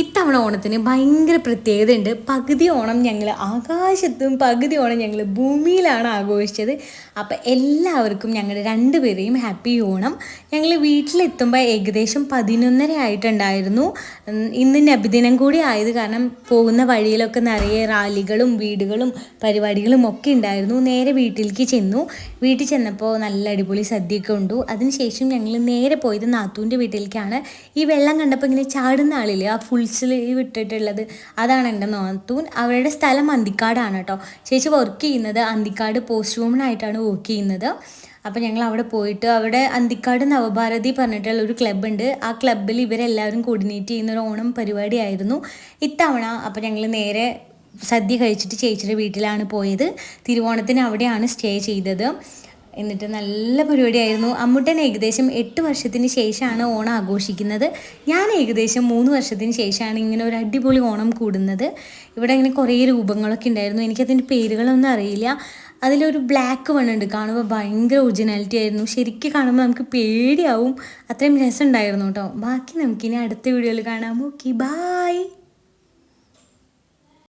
ഇത്തവണ ഓണത്തിന് ഭയങ്കര പ്രത്യേകതയുണ്ട്. പകുതി ഓണം ഞങ്ങൾ ആകാശത്തും പകുതി ഓണം ഞങ്ങൾ ഭൂമിയിലാണ് ആഘോഷിച്ചത്. അപ്പം എല്ലാവർക്കും ഞങ്ങളുടെ രണ്ടുപേരെയും ഹാപ്പി ഓണം. ഞങ്ങൾ വീട്ടിലെത്തുമ്പോൾ ഏകദേശം 11:30 ആയിട്ടുണ്ടായിരുന്നു. ഇന്ന് നബിദിനം കൂടി ആയത് കാരണം പോകുന്ന വഴിയിലൊക്കെ നിറയെ റാലികളും വീടുകളും പരിപാടികളും ഒക്കെ ഉണ്ടായിരുന്നു. നേരെ വീട്ടിലേക്ക് ചെന്നു. വീട്ടിൽ ചെന്നപ്പോൾ നല്ല അടിപൊളി സദ്യയൊക്കെ ഉണ്ടു. അതിനുശേഷം ഞങ്ങൾ നേരെ പോയത് നാത്തൂൻ്റെ വീട്ടിലേക്കാണ്. ഈ വെള്ളം കണ്ടപ്പോൾ ഇങ്ങനെ ചാടുന്ന ആളില്ലേ, ആ ഫുൾ സ്ലീവ് ഇട്ടിട്ടുള്ളത്, അതാണ് എൻ്റെ നാത്തൂൻ. അവരുടെ സ്ഥലം അന്തിക്കാടാണ് കേട്ടോ. ചേച്ചി വർക്ക് ചെയ്യുന്നത് അന്തിക്കാട് പോസ്റ്റ് വുമണായിട്ടാണ് വർക്ക് ചെയ്യുന്നത്. അപ്പോൾ ഞങ്ങൾ അവിടെ പോയിട്ട് അവിടെ അന്തിക്കാട് നവഭാരതി പറഞ്ഞിട്ടുള്ള ഒരു ക്ലബ്ബുണ്ട്. ആ ക്ലബ്ബിൽ ഇവരെല്ലാവരും കോർഡിനേറ്റ് ചെയ്യുന്ന ഒരു ഓണം പരിപാടിയായിരുന്നു ഇത്തവണ. അപ്പോൾ ഞങ്ങൾ നേരെ സദ്യ കഴിച്ചിട്ട് ചേച്ചിയുടെ വീട്ടിലാണ് പോയത്. തിരുവോണത്തിന് അവിടെയാണ് സ്റ്റേ ചെയ്തത്. എന്നിട്ട് നല്ല പരിപാടിയായിരുന്നു. അമ്മൂട്ടൻ ഏകദേശം 8 വർഷത്തിന് ശേഷമാണ് ഓണം ആഘോഷിക്കുന്നത്. ഞാൻ ഏകദേശം 3 വർഷത്തിന് ശേഷമാണ് ഇങ്ങനെ ഒരു അടിപൊളി ഓണം കൂടുന്നത്. ഇവിടെ ഇങ്ങനെ കുറേ രൂപങ്ങളൊക്കെ ഉണ്ടായിരുന്നു. എനിക്കതിൻ്റെ പേരുകളൊന്നും അറിയില്ല. അതിലൊരു ബ്ലാക്ക് വണ്ണുണ്ട്, കാണുമ്പോൾ ഭയങ്കര ഒറിജിനാലിറ്റി ആയിരുന്നു. ശരിക്കും കാണുമ്പോൾ നമുക്ക് പേടിയാവും, അത്രയും രസം ഉണ്ടായിരുന്നു കേട്ടോ. ബാക്കി നമുക്കിനി അടുത്ത വീഡിയോയിൽ കാണാം. Okay, bye.